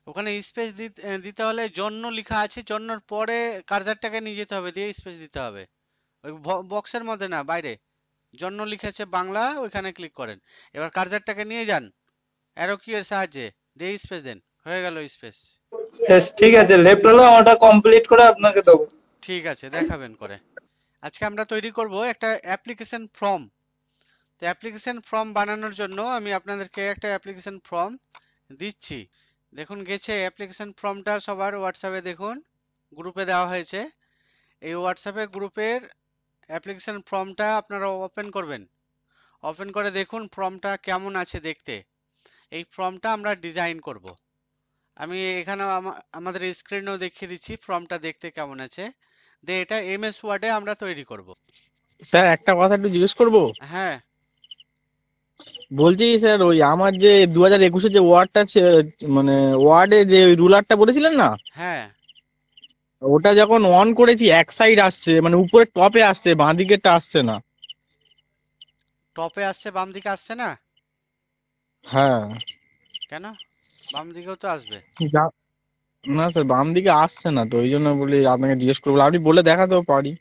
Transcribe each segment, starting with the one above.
ওখানে স্পেস দিতে হলে জন্য লেখা আছে, জন্যর পরে কার্সারটাকে নিয়ে যেতে হবে, দিয়ে স্পেস দিতে হবে। ওই বক্সের মধ্যে না, বাইরে জন্য লিখেছে বাংলা, ওইখানে ক্লিক করেন। এবার কার্সারটাকে নিয়ে যান অ্যারো কি এর সাহায্যে, দিয়ে স্পেস দেন, হয়ে গেল স্পেস। বেশ, ঠিক আছে, লেফট হলো, ওটা কমপ্লিট করে আপনাকে দেবো। ঠিক আছে, দেখাবেন করে। আজকে আমরা তৈরি করব একটা অ্যাপ্লিকেশন ফর্ম। তো অ্যাপ্লিকেশন ফর্ম বানানোর জন্য আমি আপনাদেরকে একটা অ্যাপ্লিকেশন ফর্ম দিচ্ছি। দেখুন গেছে অ্যাপ্লিকেশন ফর্মটা, সবার হোয়াটসঅ্যাপে দেখুন গ্রুপে দেওয়া হয়েছে। এই হোয়াটসঅ্যাপে গ্রুপের অ্যাপ্লিকেশন ফর্মটা আপনারা ওপেন করবেন। ওপেন করে দেখুন ফর্মটা কেমন আছে দেখতে। এই ফর্মটা আমরা ডিজাইন করব। আমি এখানে আমাদের স্ক্রিনেও দেখিয়ে দিচ্ছি ফর্মটা দেখতে কেমন আছে। দিয়ে এটা এমএস ওয়ার্ডে আমরা তৈরি করব। স্যার একটা কথা একটু জিজ্ঞেস করবো। হ্যাঁ। বলছি স্যার, ওই আমার যে 2021-এর যে ওয়ার্ডটা মানে ওয়ার্ডে যে রুলারটা বলেছিলেন না, হ্যাঁ, ওটা যখন অন করেছি এক সাইড আসছে, মানে উপরে টপে আসছে, বাঁ দিকেরটা আসছে না। টপে আসছে, বাম দিকে আসছে না হ্যাঁ। কেন? বাম দিকেও তো আসবে। যা- না স্যার, বাম দিকে আসছে না, তো ওই জন্য বলি আপনাকে জিজ্ঞেস করবো, আপনি বলে দেখাতেও পারি,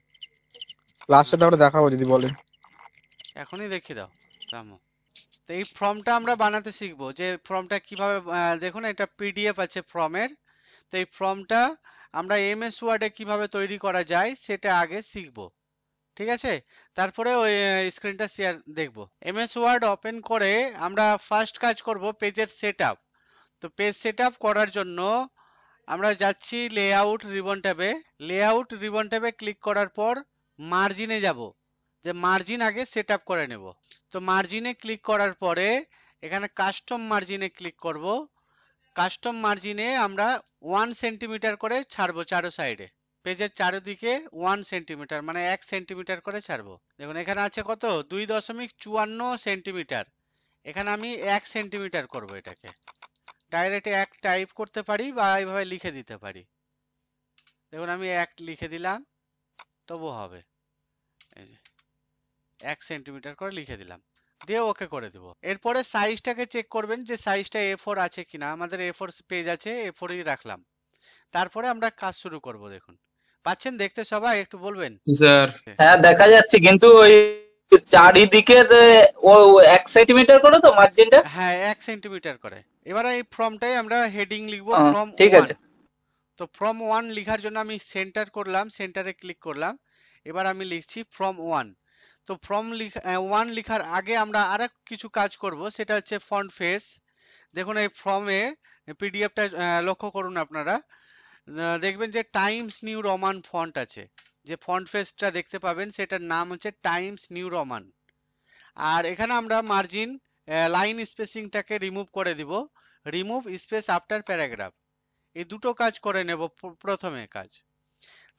লাস্টে তারপরে দেখাবো যদি বলেন। এখনই দেখিয়ে দাও রামু। তো এই ফর্মটা আমরা বানাতে শিখবো, যে ফর্মটা কিভাবে দেখুন এটা পিডিএফ আছে ফর্মের। তো এই ফর্মটা আমরা এমএস ওয়ার্ডে কিভাবে তৈরি করা যায় সেটা আগে শিখবো। ঠিক আছে, তারপরে ওই স্ক্রিনটা শেয়ার দেখবো। এমএস ওয়ার্ড ওপেন করে আমরা ফার্স্ট কাজ করব পেজের সেটআপ। তো পেজ সেটআপ করার জন্য আমরা যাচ্ছি লেআউট রিবন ট্যাবে। লেআউট রিবন ট্যাবে ক্লিক করার পর মার্জিনে যাব, যে মার্জিন আগে সেটআপ করে নেব। তো মার্জিনে ক্লিক করার পরে এখানে কাস্টম মার্জিনে ক্লিক করব। কাস্টম মার্জিনে আমরা 1 সেন্টিমিটার করে ছাড়বো চারো সাইডে। পেজের চারিদিকে 1 সেন্টিমিটার, মানে 1 সেন্টিমিটার করে ছাড়বো। দেখুন এখানে আছে কত, 2.54 সেন্টিমিটার। এখানে আমি 1 সেন্টিমিটার করব এটাকে। ডাইরেক্ট এক টাইপ করতে পারি বা এইভাবে লিখে দিতে পারি। দেখুন আমি এক লিখে দিলাম, তবু হবে। এই যে 1 সেন্টিমিটার করে লিখে দিলাম, দিয়ে ওকে করে দেব। এরপরে সাইজটাকে চেক করবেন যে সাইজটা A4 আছে কিনা। আমাদের A4 পেজ আছে, A4ই রাখলাম। তারপরে আমরা কাজ শুরু করব। দেখুন পাচ্ছেন দেখতে সবাই, একটু বলবেন। স্যার, হ্যাঁ দেখা যাচ্ছে, কিন্তু ওই চারিদিকে ও 1 সেন্টিমিটার করে তো মার্জিনটা। হ্যাঁ, 1 সেন্টিমিটার করে। এবার এই ফর্মটাই আমরা হেডিং লিখবো ফর্ম ঠিক ওয়ান। আছে। তো ফর্ম ওয়ান লেখার জন্য আমি সেন্টার করলাম, সেন্টারে ক্লিক করলাম। এবার আমি লিখছি ফর্ম ওয়ান। তো ফর্ম ওয়ান লেখার আগে আমরা আরেক কিছু কাজ করব, সেটা হচ্ছে ফন্ট ফেস। দেখুন এই ফর্মে পিডিএফটা লক্ষ্য করুন আপনারা। দেখবেন যে টাইমস নিউ রোমান ফন্ট আছে। যে ফন্ট ফেসটা দেখতে পাবেন সেটার নাম হচ্ছে টাইমস নিউ রোমান। আর এখানে আমরা মার্জিন লাইন স্পেসিংটাকে রিমুভ করে দিব। রিমুভ স্পেস আফটার প্যারাগ্রাফ, এই দুটো কাজ করে নেব প্রথমে কাজ।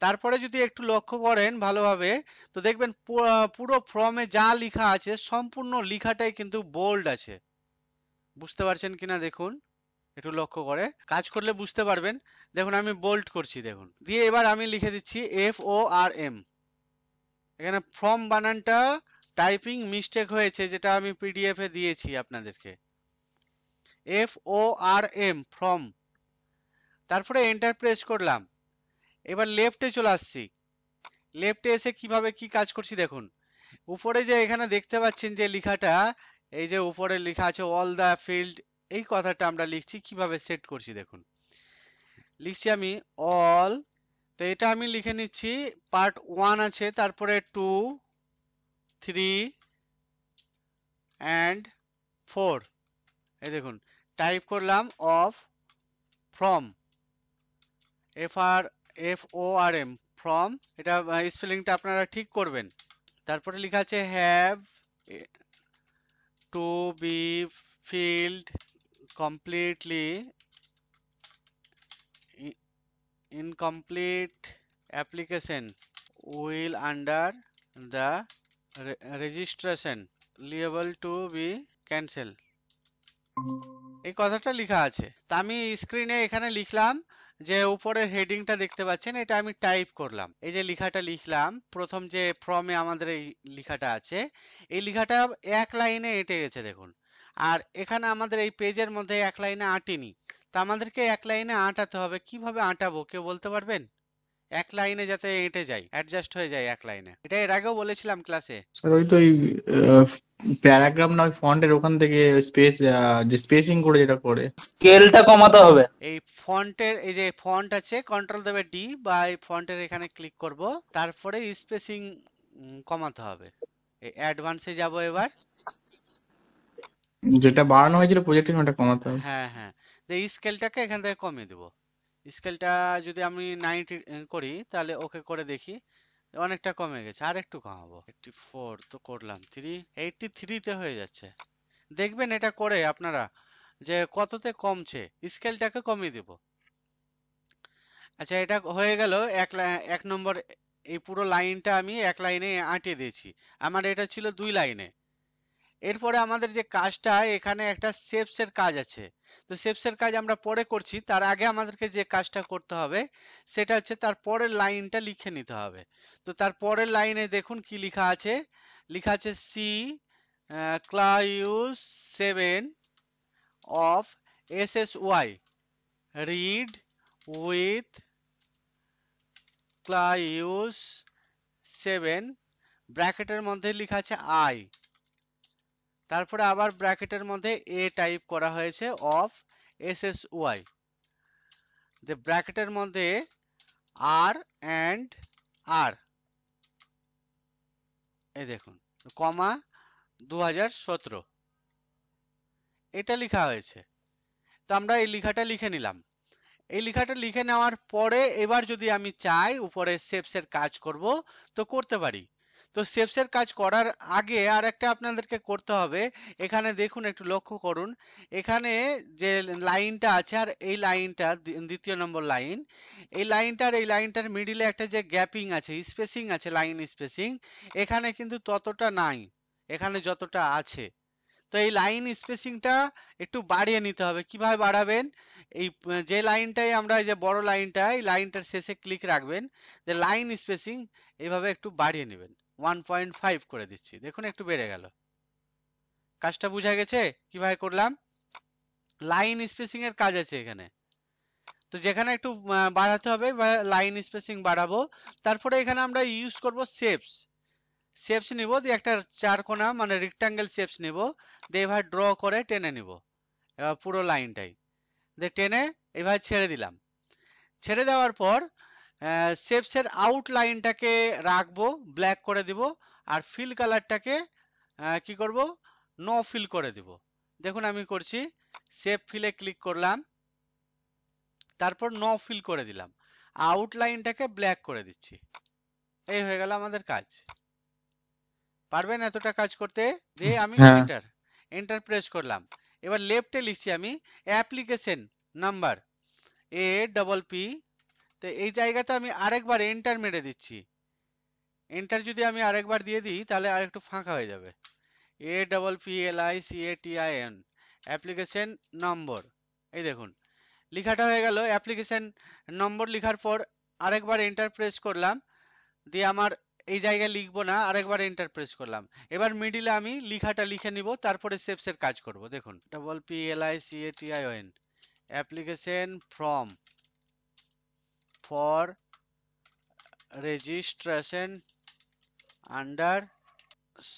তারপরে যদি একটু লক্ষ্য করেন ভালোভাবে, তো দেখবেন পুরো ফর্মে যা লেখা আছে সম্পূর্ণ লেখাটাই কিন্তু বোল্ড আছে। বুঝতে পারছেন কিনা দেখুন, একটু লক্ষ্য করে কাজ করলে বুঝতে পারবেন। দেখুন আমি বোল্ড করছি, দেখুন দিয়ে এবার আমি লিখে দিচ্ছি FORM। এখানে ফর্ম বানানটা টাইপিং মিস্টেক হয়েছে, যেটা আমি পিডিএফ এ দিয়েছি আপনাদেরকে। FORM ফর্ম, তারপরে এন্টার প্রেস করলাম। এবার লেফটে চলে আসছি। লেফটে এসে কিভাবে কি কাজ করছি দেখুন। উপরে যে এখানে দেখতে পাচ্ছেন যে লেখাটা, এই যে উপরে লেখা আছে অল দা ফিল্ড, এই কথাটা আমরা লিখছি কিভাবে সেট করছি দেখুন। লিখছি আমি অল, তো এটা আমি লিখে নিচ্ছি। পার্ট 1 আছে, তারপরে 2, 3 অ্যান্ড 4। এই দেখুন টাইপ করলাম অফ ফ্রম, FORM ফ্রম। এটা স্পেলিংটা আপনারা ঠিক করবেন। তারপরে লেখা আছে have to B field completely incomplete application will under the registration liable to be cancelled, এই কথাটা লেখা আছে। তা আমি স্ক্রিনে এখানে লিখলাম, যে উপরের হেডিংটা দেখতে পাচ্ছেন এটা আমি টাইপ করলাম। এই যে লেখাটা লিখলাম প্রথম যে ফর্মে আমাদের এই লেখাটা আছে, এই লেখাটা এক লাইনে এঁটে গেছে দেখুন। আর এখানে আমাদের এই পেজের মধ্যে এক লাইনে আঁটেনি, তা আমাদেরকে এক লাইনে আঁটাতে হবে। কিভাবে আঁটাবো কেউ বলতে পারবেন? এক লাইনে যাতে এঁটে যায়, অ্যাডজাস্ট হয়ে যায় এক লাইনে। এটা এর আগেও বলেছিলাম ক্লাসে। স্যার ওই তো ওই প্যারাগ্রাফ না ফন্টের ওখান থেকে স্পেস, যে স্পেসিং করে যেটা করে। স্কেলটা কমাতে হবে। এই ফন্টের এই যে ফন্ট আছে, কন্ট্রোল দেবে ডি, বা এই ফন্টের এখানে ক্লিক করব, তারপরে স্পেসিং কমাতে হবে। এই অ্যাডভান্সে যাব এবার। যেটা বাড়ানো হয়েছিল প্রজেক্টে ওটা কমাতে হবে। হ্যাঁ হ্যাঁ, এই স্কেলটাকে এখান থেকে কমিয়ে দেবো। স্কেলটা যদি আমি 90 করি, তাহলে ওকে করে দেখি, অনেকটা কমে গেছে। আর একটু কমাবো, 84 তো করলাম, 83 তে হয়ে যাচ্ছে। দেখবেন এটা করে আপনারা যে কততে কমছে। স্কেলটাকে কমিয়ে দেব। আচ্ছা, এটা হয়ে গেল এক নম্বর। এই পুরো লাইনটা আমি এক লাইনে আঁটিয়ে দিয়েছি। আমার এটা ছিল 2 লাইনে। এরপরে আমাদের যে কাজটা, এখানে একটা শেপস এর কাজ আছে। তো শেপস এর কাজ আমরা পরে করছি, তার আগে আমাদেরকে যে কাজটা করতে হবে সেটা হচ্ছে তার পরের লাইনটা লিখে নিতে হবে। তো তার পরের লাইনে দেখুন কি লেখা আছে। লেখা আছে C clause 7 of SSY read with clause 7 ব্র্যাকেটের মধ্যে লেখা আছে আই, তারপরে আবার ব্র্যাকেটের মধ্যে এ টাইপ করা হয়েছে অফ SSY, যে ব্র্যাকেটের মধ্যে আর এন্ড আর, এই দেখুন, কমা 2017 এটা লেখা হয়েছে। তো আমরা এই লেখাটা লিখে নিলাম। এই লেখাটা লিখে নেওয়ার পরে এবার যদি আমি চাই উপরে শেপস এর কাজ করব, তো করতে পারি। তো শেপস এর কাজ করার আগে আর একটা আপনাদেরকে করতে হবে। এখানে দেখুন, একটু লক্ষ্য করুন, এখানে যে লাইনটা আছে আর এই লাইনটা দ্বিতীয় নম্বর লাইন, এই লাইনটার এই লাইনটার মিডিলে একটা যে গ্যাপিং আছে, স্পেসিং আছে, লাইন স্পেসিং, এখানে কিন্তু ততটা নাই, এখানে যতটা আছে। তো এই লাইন স্পেসিংটা একটু বাড়িয়ে নিতে হবে। কিভাবে বাড়াবেন? এই যে লাইনটাই আমরা, এই যে বড় লাইনটা, এই লাইনটার শেষে ক্লিক রাখবেন, যে লাইন স্পেসিং এইভাবে একটু বাড়িয়ে নেবেন। 1.5 করে দিচ্ছি, দেখুন একটু বেড়ে গেল। কাজটা বোঝা গেছে কিভাবে করলাম? লাইন স্পেসিং এর কাজ আছে এখানে। তো যেখানে একটু বাড়াতে হবে, লাইন স্পেসিং বাড়াবো। তারপরে এখানে আমরা ইউজ করব শেপস। শেপস নিব, দিয়ে একটা চারকোনা মানে রেক্টাঙ্গেল শেপস নিব, দিয়ে এভাবে ড্র করে টেনে নিব পুরো লাইনটাই, দিয়ে টেনে এভাবে ছেড়ে দিলাম। ছেড়ে দেওয়ার পর শেপস এর আউটলাইনটাকে রাখবো, ব্ল্যাক করে দিব, আর ফিল কালারটাকে কি করব, নো ফিল করে দিব। দেখুন আমি করছি, শেপ ফিলে ক্লিক করলাম, তারপর নো ফিল করে দিলাম, আউটলাইনটাকে ব্ল্যাক করে দিচ্ছি। এই হয়ে গেল আমাদের কাজ। পারবেন এতটা কাজ করতে? দিয়ে আমি হ্যাঁ এন্টার এন্টার প্রেস করলাম। এবার লেফটে লিখছি আমি অ্যাপ্লিকেশন নাম্বার APP। তো এই জায়গাতে আমি আরেকবার এন্টার মেরে দিচ্ছি। এন্টার যদি আমি আরেকবার দিয়ে দিই, তাহলে আরেকটু ফাঁকা হয়ে যাবে। APPLICATION অ্যাপ্লিকেশন নম্বর, এই দেখুন লেখাটা হয়ে গেল। অ্যাপ্লিকেশন নম্বর লেখার পর আরেকবার এন্টার প্রেস করলাম, দিয়ে আমার এই জায়গায় লিখবো না, আরেকবার এন্টার প্রেস করলাম। এবার মিডিলে আমি লেখাটা লিখে নিব, তারপরে শেপস এর কাজ করব। দেখুন APPLICATION application form for registration under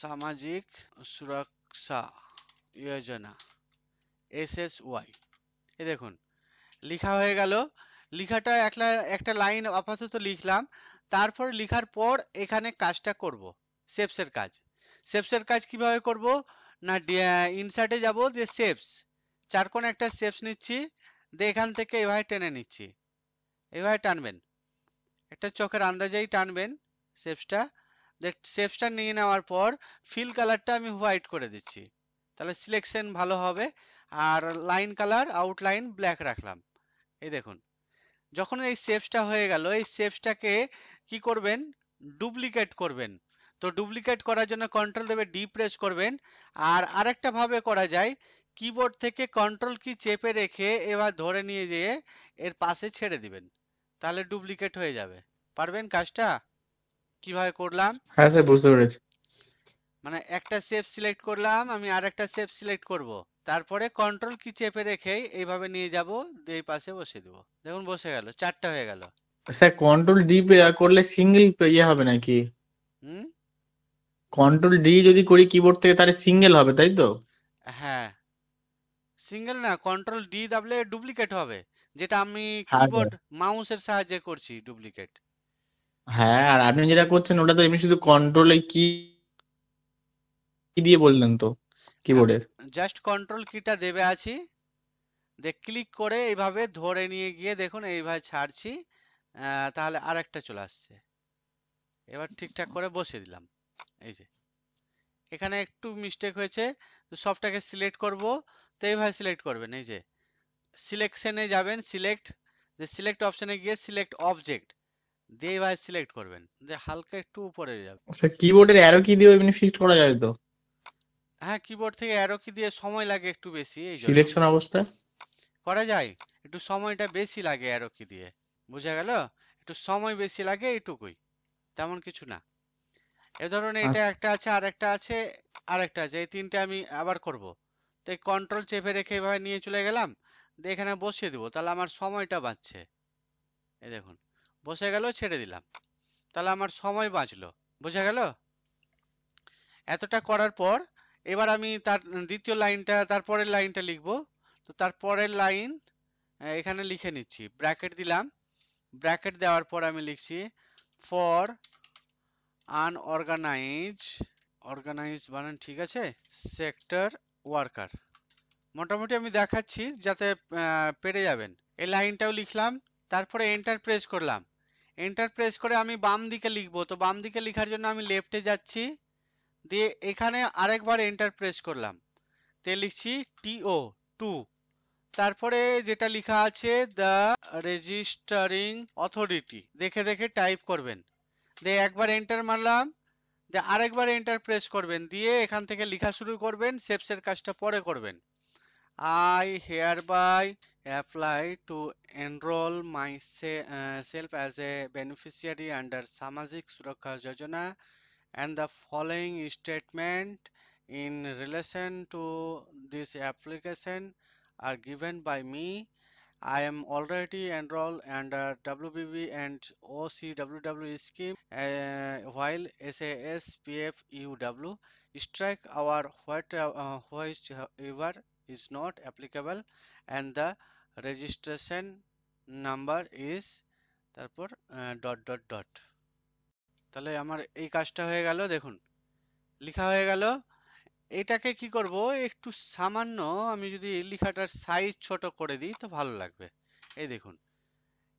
সামাজিক সুরক্ষা যোজনা SSY। এই দেখুন লেখা হয়ে গেল। লেখাটা একটা লাইন আপাতত লিখলাম, তারপর লেখার পর এখানে কাজটা করব, শেপস এর কাজ। শেপস এর কাজ কিভাবে করব না, ইনসার্টে যাব, যে শেপস, চারকোণে একটা শেপস নিচ্ছি, দিয়ে এখান থেকে এভাবে টেনে নিচ্ছি। এভাবে টানবেন, একটা চোখের আন্দাজেই টানবেন শেপসটা। শেপসটা নিয়ে নেওয়ার পর ফিল কালারটা আমি হোয়াইট করে দিচ্ছি, তাহলে সিলেকশন ভালো হবে। আর লাইন কালার আউটলাইন ব্ল্যাক রাখলাম। এই দেখুন, যখন এই শেপসটা হয়ে গেল, এই শেপসটাকে কি করবেন, ডুপ্লিকেট করবেন। তো ডুপ্লিকেট করার জন্য কন্ট্রোল দেবে ডি প্রেস করবেন। আর আরেকটা ভাবে করা যায়, কিবোর্ড থেকে কন্ট্রোল কি চেপে রেখে এবার ধরে নিয়ে যেয়ে এর পাশে ছেড়ে দিবেন, তাহলে ডুপ্লিকেট হয়ে যাবে। পারবেন কাজটা? কিভাবে করলাম? হ্যাঁ স্যার বুঝতে পেরেছি। মানে একটা শেপ সিলেক্ট করলাম, আমি আর একটা শেপ সিলেক্ট করব, তারপরে কন্ট্রোল কি চেপে রেখেই এইভাবে নিয়ে যাব, এই পাশে বসিয়ে দেবো। দেখুন বসে গেল, চারটা হয়ে গেল। স্যার কন্ট্রোল ডি করলে সিঙ্গেল ইয়ে হবে নাকি? হুম, কন্ট্রোল ডি যদি করি কিবোর্ড থেকে তাহলে সিঙ্গেল হবে তাই তো? হ্যাঁ, সিঙ্গেল না, কন্ট্রোল ডি দাবলে ডুপ্লিকেট হবে, যেটা আমি হ্যাঁ কিবোর্ড স্যার। মাউসের সাহায্যে করছি ডুপ্লিকেট। হ্যাঁ, আর আপনি যেটা করছেন ওটা তো এমনি শুধু কন্ট্রোলে কি দিয়ে বললেন তো হ্যাঁ, কিবোর্ডের। জাস্ট কন্ট্রোল কিটা দেবে আছি, দিয়ে ক্লিক করে এইভাবে ধরে নিয়ে গিয়ে দেখুন এইভাবে ছাড়ছি, তাহলে আরেকটা চলে আসছে। এবার ঠিকঠাক করে বসিয়ে দিলাম। এই যে এখানে একটু মিস্টেক হয়েছে, তো সবটাকে সিলেক্ট করব, তো এইভাবে সিলেক্ট করবেন। এই যে সিলেকশনে যাবেন, সিলেক্ট অপশনে গিয়ে সিলেক্ট অবজেক্ট দিয়ে এইভাবে সিলেক্ট করবেন, যে হালকা একটু উপরে যাবে। স্যার কিবোর্ডের অ্যারো কি দিয়ে এমনি ফিক্সড করা যাবে তো হ্যাঁ, কিবোর্ড থেকে অ্যারো কি দিয়ে সময় লাগে একটু বেশি, এই জন্য সিলেকশন অবস্থায়? করা যায়, একটু সময়টা বেশি লাগে অ্যারো কি দিয়ে। বুঝা গেল? একটু সময় বেশি লাগে এইটুকুই, তেমন কিছু না। এ ধরুন এটা আচ্ছা। একটা আছে, আর একটা আছে, আর একটা আছে, এই তিনটে আমি আবার করব। তো এই কন্ট্রোল চেপে রেখে এভাবে নিয়ে চলে গেলাম, দিয়ে এখানে বসিয়ে দেবো, তাহলে আমার সময়টা বাঁচছে। এই দেখুন বসে গেল, ছেড়ে দিলাম, তাহলে আমার সময় বাঁচলো। বোঝা গেল? এতটা করার পর এবার আমি তার দ্বিতীয় লাইনটা, তারপরের লাইনটা লিখবো। তো তারপরের লাইন এখানে লিখে নিচ্ছি, ব্র্যাকেট দিলাম। ব্র্যাকেট দেওয়ার পর আমি লিখছি ফর আনঅর্গানাইজ, অর্গানাইজ বানান ঠিক আছে, সেক্টর ওয়ার্কার। মোটামুটি আমি দেখাচ্ছি যাতে পেরে যাবেন। এই লাইনটাও লিখলাম, তারপরে এন্টার প্রেস করলাম। এন্টার প্রেস করে আমি বাম দিকে লিখবো, তো বাম দিকে লেখার জন্য আমি লেফটে যাচ্ছি, দিয়ে এখানে আরেকবার এন্টার প্রেস করলাম, তে লিখছি টিও 2, তারপরে যেটা লেখা আছে দ্য রেজিস্টারিং অথরিটি, দেখে দেখে টাইপ করবেন, দিয়ে একবার এন্টার মারলাম, দিয়ে আরেকবার এন্টার প্রেস করবেন, দিয়ে এখান থেকে লেখা শুরু করবেন, শেপসের কাজটা পরে করবেন। I hereby apply to enroll myself as a beneficiary under Samajik Suraksha Yojana, and the following statement in relation to this application are given by me. I am already enrolled under WBB and OCWW scheme, while SAS PF UW strike our whichever is not applicable, and the registration number is তারপর dot dot dot. তাহলে আমার এই কাজটা হয়ে গেল, দেখুন লেখা হয়ে গেল। এটাকে কি করব, একটু সামান্য আমি যদি লেখাটার সাইজ ছোট করে দিই তো ভালো লাগবে। এই দেখুন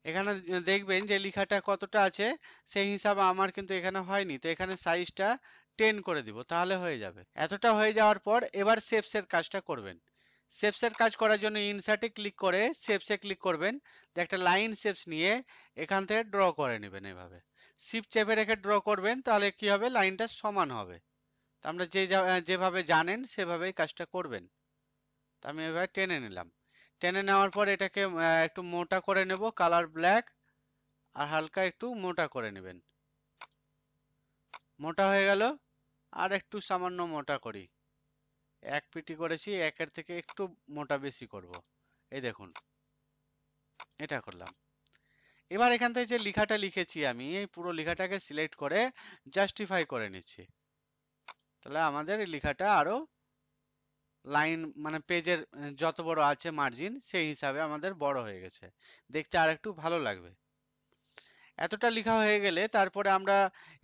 এখানে দেখবেন যে লেখাটা কতটা আছে, সেই হিসাবে আমার কিন্তু এখানে হয়নি, তো এখানে সাইজটা 10 করে দিব, তাহলে হয়ে যাবে। এতটা হয়ে যাওয়ার পর এবার শেপসের কাজটা করবেন। শেপসের কাজ করার জন্য ইনসার্টে ক্লিক করে শেপসে ক্লিক করবেন, একটা লাইন শেপস নিয়ে এখান থেকে ড্র করে নেবেন। এভাবে শিফট চেপে রেখে ড্র করবেন, তাহলে কি হবে, লাইনটা সমান হবে। তো আমরা যেভাবে জানেন সেভাবেই কাজটা করবেন। তো আমি এভাবে টেনে নিলাম, টেনে নেওয়ার পর এটাকে একটু মোটা করে নেব, কালার ব্ল্যাক, আর হালকা একটু মোটা করে নেবেন। মোটা হয়ে গেল, আর একটু সামান্য মোটা করি, এক পিটি করেছি, একের থেকে একটু মোটা বেশি করব। এই দেখুন এটা করলাম। এবার এখান থেকে যে লেখাটা লিখেছি আমি, এই পুরো লেখাটাকে সিলেক্ট করে জাস্টিফাই করে নিচ্ছি, তাহলে আমাদের এই লেখাটা আরো লাইন মানে পেজের যত বড় আছে মার্জিন সেই হিসাবে আমাদের বড় হয়ে গেছে, দেখতে আর একটু ভালো লাগবে। এতটা লেখা হয়ে গেলে তারপরে আমরা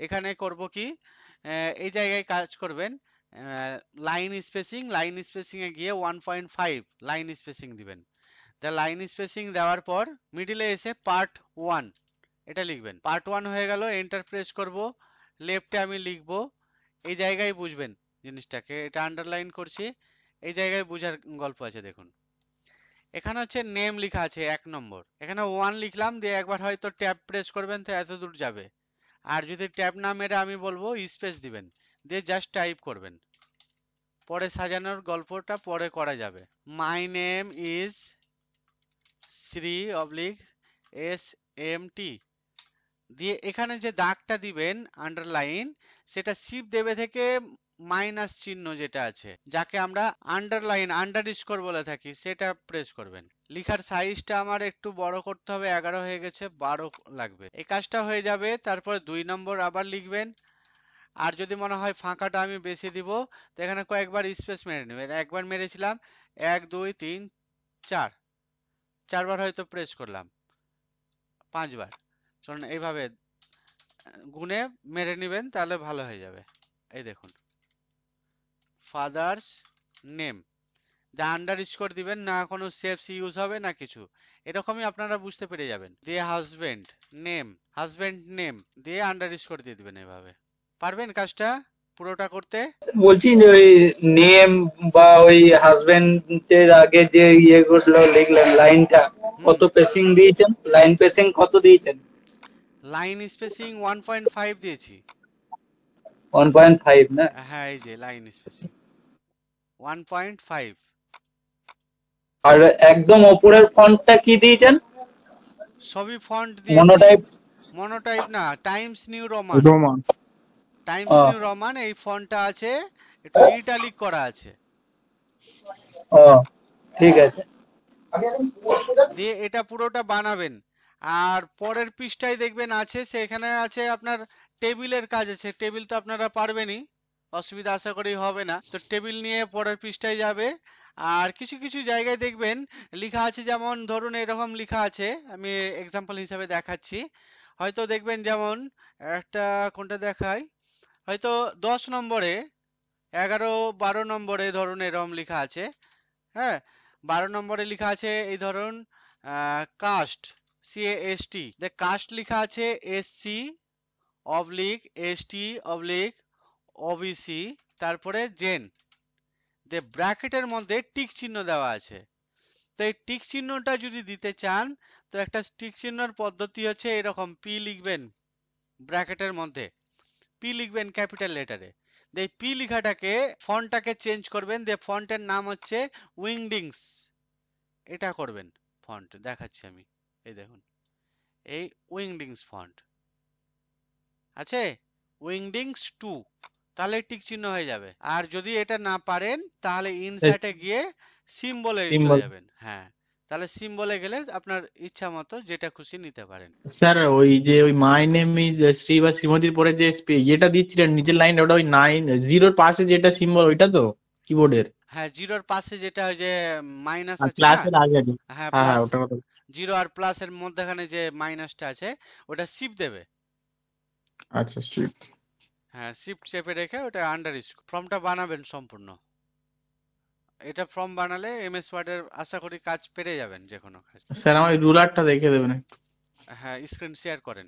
এখানে করব কি, এই জায়গায় কাজ করবেন, লাইন স্পেসিং এ গিয়ে 1.5 লাইন স্পেসিং দিবেন। তা লাইন স্পেসিং দেওয়ার পর মিডিলে এসে পার্ট 1 এটা লিখবেন। পার্ট 1 হয়ে গেল, এন্টার প্রেস করব, লেফটে আমি লিখব, এই জায়গায় বুঝবেন জিনিসটাকে, এটা আন্ডারলাইন করছি, এই জায়গায় বুঝার গল্প আছে। দেখুন এখানে হচ্ছে নেম লেখা আছে 1 নম্বর, এখানে 1 লিখলাম, দিয়ে একবার হয়তো ট্যাব প্রেস করবেন তো এত দূর যাবে, আর যদি ট্যাব না মেরে আমি বলবো স্পেস দিবেন, দিয়ে জাস্ট টাইপ করবেন, পরে সাজানোর গল্পটা পরে করা যাবে। My name is Shri oblique SMT, দিয়ে এখানে যে দাগটা দিবেন আন্ডারলাইন, সেটা শিফট দেবে থেকে মাইনাস চিহ্ন যেটা আছে, যাকে আমরা আন্ডারলাইন আন্ডারস্কোর বলে থাকি, সেটা প্রেস করবেন। লিখার সাইজটা আমার একটু বড় করতে হবে, 11 হয়ে গেছে, 12 লাগবে। এই কাজটা হয়ে যাবে, তারপরে 2 নম্বর আবার লিখবেন। আর যদি মনে হয় ফাঁকাটা আমি বেশি দিব, তো এখানে কয়েকবার স্পেস মেরে নেবেন। একবার মেরেছিলাম, 1 2 3 4, 4বার হয়তো প্রেস করলাম, 5বার। চলুন এইভাবে গুনে মেরে নেবেন, তাহলে ভালো হয়ে যাবে। এই দেখুন, ফাদার্স নেম, যা আন্ডারস্কোর দিবেন না, কোনো সেভস ইউজ হবে না কিছু, এরকমই আপনারা বুঝতে পেরে যাবেন। দিয়ে হাজবেন্ড নেম দিয়ে আন্ডারস্কোর দিয়ে দিবেন। এভাবে পারবেন কাজটা পুরোটা করতে? বলছি যে ওই নেম বা ওই হাজবেন্ডের আগে যে ইয়েগুলো লিখলেন লাইনটা, কত পেসিং দিয়েছেন? লাইন পেসিং কত দিয়েছেন? লাইন স্পেসিং 1.5 দিয়েছি। 1.5 না? হ্যাঁ, এই যে লাইন স্পেসিং 1.5। আর একদম ওপরের ফন্টটা কি দিয়েছেন? সবই ফন্ট দিয়েছি। মনোটাইপ? মনোটাইপ না, Times new Roman. Roman. Times new Roman এই ফন্টটা আছে, একটু ইটালিক করা আছে। ও ঠিক আছে। দিয়ে এটা পুরোটা বানাবেন। আর পরের পৃষ্ঠায় দেখবেন আছে, সেখানে আছে আপনার টেবিলের কাজ আছে। টেবিল তো আপনারা পারবেনই, অসুবিধা আশা করি হবে না। তো টেবিল নিয়ে পরের পৃষ্ঠায় যাবে। আর কিছু কিছু জায়গায় দেখবেন লেখা আছে, যেমন ধরুন এরকম লেখা আছে, আমি এক্সাম্পল হিসাবে দেখাচ্ছি। হয়তো দেখবেন যেমন একটা, কোনটা দেখাই, হয়তো 10 নম্বরে, 11 12 নম্বরে ধরুন এরকম লেখা আছে। হ্যাঁ, 12 নম্বরে লেখা আছে এই ধরুন কাস্ট, CAST, যে কাস্ট লেখা আছে SC oblique ST oblique OBC, তারপরে জেন, যে ব্র্যাকেটের মধ্যে টিক চিহ্ন দেওয়া আছে। তো এই টিক চিহ্নটা যদি দিতে চান, তো একটা টিক চিহ্নের পদ্ধতি হচ্ছে এরকম, পি লিখবেন ব্র্যাকেটের মধ্যে, পি লিখবেন ক্যাপিটাল লেটারে। এই পি লেখাটাকে ফন্টটাকে চেঞ্জ করবেন, দিয়ে ফন্টের নাম হচ্ছে উইংডিংস, এটা করবেন। ফন্ট দেখাচ্ছি আমি, এই দেখুন, এই উইংডিংস ফন্ট আছে, উইংডিংস 2, তাহলে টিক চিহ্ন হয়ে যাবে। আর যদি এটা না পারেন, তাহলে ইনসার্টে গিয়ে সিম্বলে চলে যাবেন। হ্যাঁ, তাহলে সিম্বলে গেলে আপনার ইচ্ছা মতো যেটা খুশি নিতে পারেন। স্যার ওই যে ওই মাই নেম ইজ শ্রী বা শ্রীমতীর পরে যে ইয়েটা দিচ্ছিলেন নিচের লাইন, ওটা ওই 9 0 পাশে যেটা সিম্বল, ওইটা তো কিবোর্ডের? হ্যাঁ, জিরোর পাশে যেটা ওই যে মাইনাস আর আছে না, ক্লাসের আগে আগে। হ্যাঁ হ্যাঁ হ্যাঁ, প্লাস, ওটার কথা। জিরো আর প্লাসের মধ্যখানে যে মাইনাসটা আছে, ওটা শিফট দেবে। আচ্ছা শিট। হ্যাঁ, শিফট চেপে রেখে ওটা আন্ডারস্কোর ফর্মটা বানাবেন সম্পূর্ণ। এটা ফর্ম বানালে MS ওয়ার্ডের আশা করি কাজ পেরে যাবেন, যে কোনো কাজ। স্যার আমার রুলারটা দেখে দেবেন। হ্যাঁ, স্ক্রিন শেয়ার করেন।